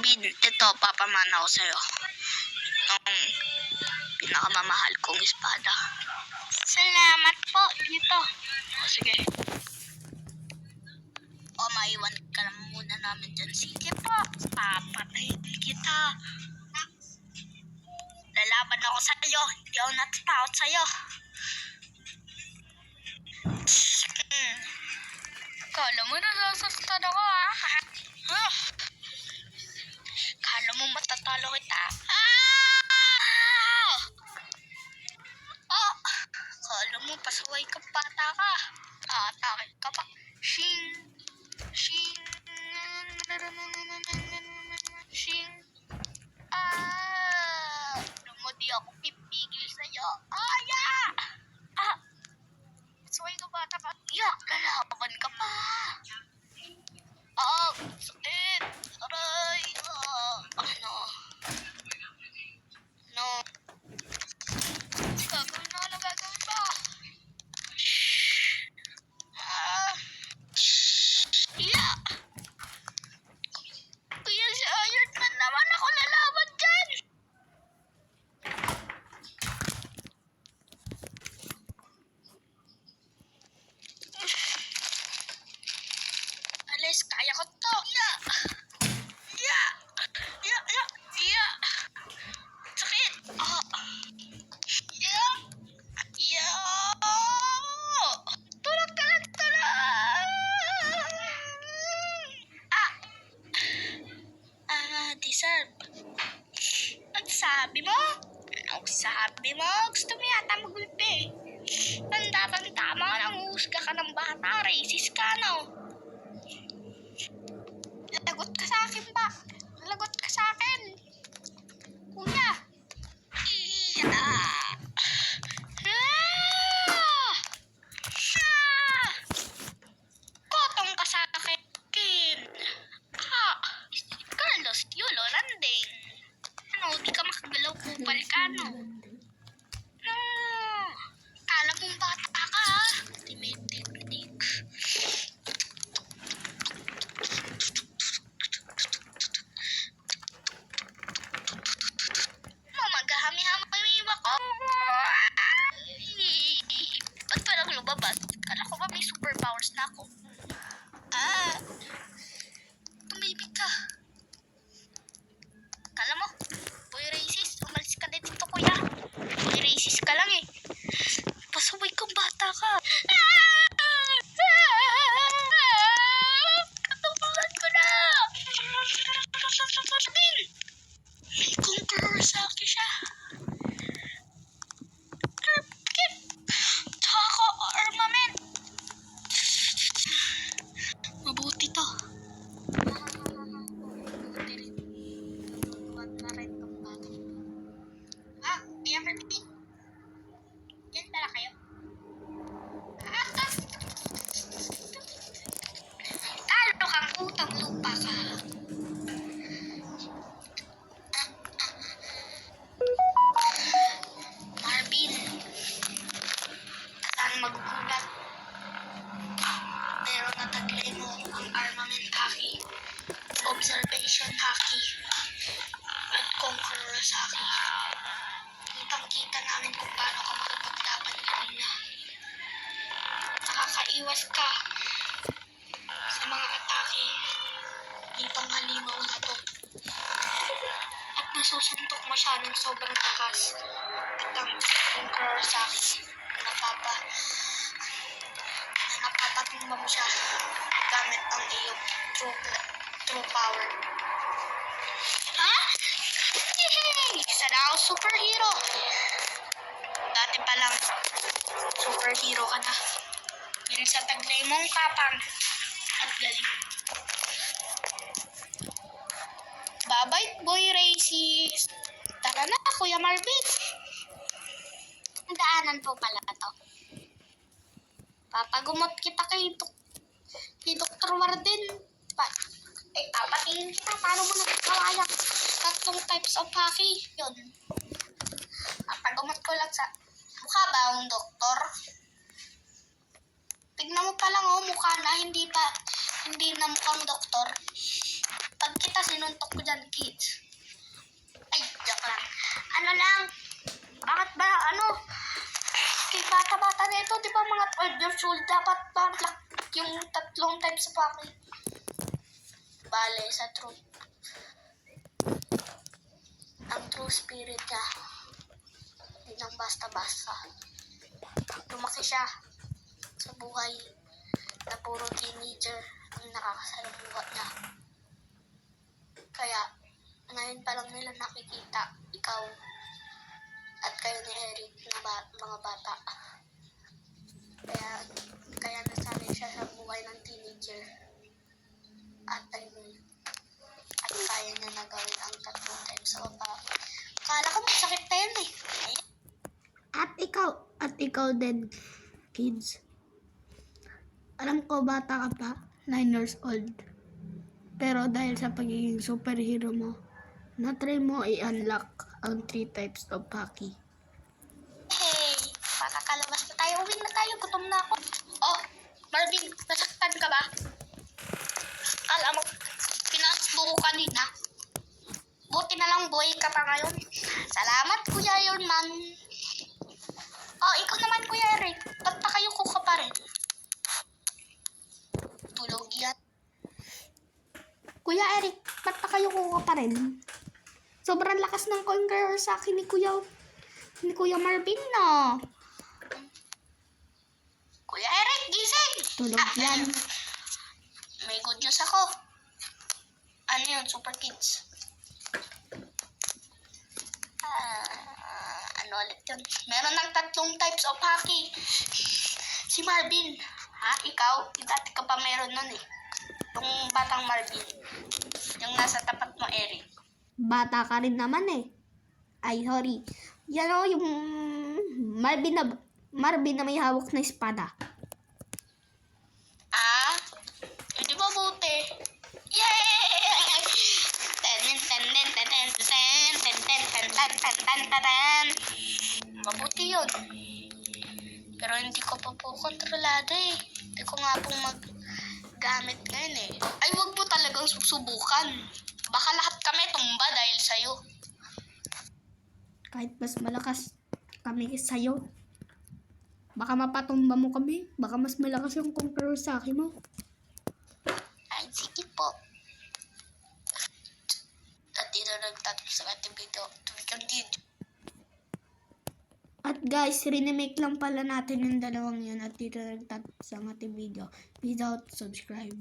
Marvin, ito, papamana ko sa'yo. Itong pinakamamahal kong espada. Salamat po, dito. O, sige. O, maiwan ka lang muna namin dyan. Sige po, papatayin kita. Lalaban ako sa'yo. Hindi ako natatakot sa'yo. Kala mo nasasastan ako, ha? Kala mo matatalo kita? Kala mo pasaway ka, bata ka. Atake ka pa. Shing. Shing. Shing. Alam mo, di ako pipigil sa'yo. Pasaway ka, bata ka. Lalaban ka pa. Sakit. Aray. Ano? Gagawin na, ano gagawin ba? Kuya, si Iron Man naman ako lalaban dyan. Alis, kaya ko to. Sakit. Tulog. Deserve. Ang sabi mo? Gusto mo yata magulpi. Tama ka nang husga ka ng bata. Racist ka, no? Lagot ka sa akin ba? Lagot ka sa akin. Kuya. Kotong ka sa akin. Carlos, Yulo, Landing. Ano, di ka makagalaw, kupal ka, no? Kala mong bata ka, ha? Ultimate technique. Magahami-hami yung iwa ko. Ba't parang lumabas? Kala ko ba may superpowers na ako? Tumibig ka. Kala mo, boy racist, umalis ka na dito, kuya. Boy racist ka lang, eh. Pasaway kang bata ka. Katupangan ko na. May conqueror sa akin siya. Tsaka armament. Mabuti to. Kaya Marvin? Yan pala kayo? Talo kang utang lupa ka. Marvin, saan magugulat? Pero nataglay mo ang armament haki, observation haki, at conqueror haki. Kitang-kita namin kung paano ka makapaglaban kanina. Nakakaiwas ka sa mga atake nitong halimaw na to. At nasusuntok mo siya ng sobrang takas. At ang conqueror haki na napapatumba mo siya gamit ang iyong true power. Isa na ako superhero. Dati pa lang, superhero ka na. Dahil sa taglay mong kapang at galing. Bye-bye, boy racist. Tara na, Kuya Marvin. Daanan po pala to. Papagumot kita kay Dr. Warden. Papatingin kita, paano mo nagkawayak? Tatlong types of haki. Yun. Papagumot ko lang sa mukha ba ang doktor? Tignan mo pa lang, mukha na, hindi na mukhang doktor. pag kita sinuntok ko dyan, kids. Ay, joke lang. Ano lang, bakit ba, kay bata-bata na ito, di ba mga 12 years old, dapat ba yung 3 times sa paki? Bale, sa truth. Ang true spirit niya, hindi lang basta-basta. Lumaki siya sa buhay na puro teenager ang nakakasalamuha niya. Kaya, ngayon pa lang nila nakikita ikaw at kayo ni Eric na mga bata. Kaya nasanay siya sa buhay ng teenager. At kaya niya na gawin ang 3 times sa baba. Kala ko masakit na yun eh. At ikaw din, kids. Alam ko bata ka pa, 9 years old. Pero dahil sa pagiging superhero mo, na-try mo i-unlock ang 3 types of hockey. Hey, makakalabas na tayo. Uwi na tayo, gutom na ako. Oh, Marvin, nasaktan ka ba? Alam mo, pinasbo ko kanina. Buti na lang boy ka pa ngayon. Salamat, Kuya Yorman. Oh, ikaw naman, Kuya Eric. Ba't pa kayo kuka pa rin? Tulog yan. Kuya Eric, ba't pa kayo kuha pa rin? Sobrang lakas ng conqueror sa akin ni Kuya Marvin, no? Kuya Eric, gising! Tulog yan. May good news ako. Ano yun, Super Kids? Ano ulit yun? Meron ng 3 types of hockey. Si Marvin. Ha? Ikaw? Dati ka pa meron nun eh. Yung batang Marvin. Yung nasa tapat mo, Eric. Bata ka rin naman eh. Ay, sorry. Yan o, yung Marvin na may hawak na espada. Hindi ba buti? Yay! Mabuti yun. Pero hindi ko pa po kontrolado eh. Hindi ko nga pong maggamit ngayon eh. Ay, wag po talagang susubukan. Baka lahat kami tumba dahil sa'yo. Kahit mas malakas kami sa'yo, baka mapatumba mo kami. Baka mas malakas yung conqueror sa akin mo. Ay, sige po. At dito nagtatapos sa ating video. Continue. At guys, rinemake lang pala natin yung dalawang yun at dito nagtatapos ang ating video. Please don't subscribe.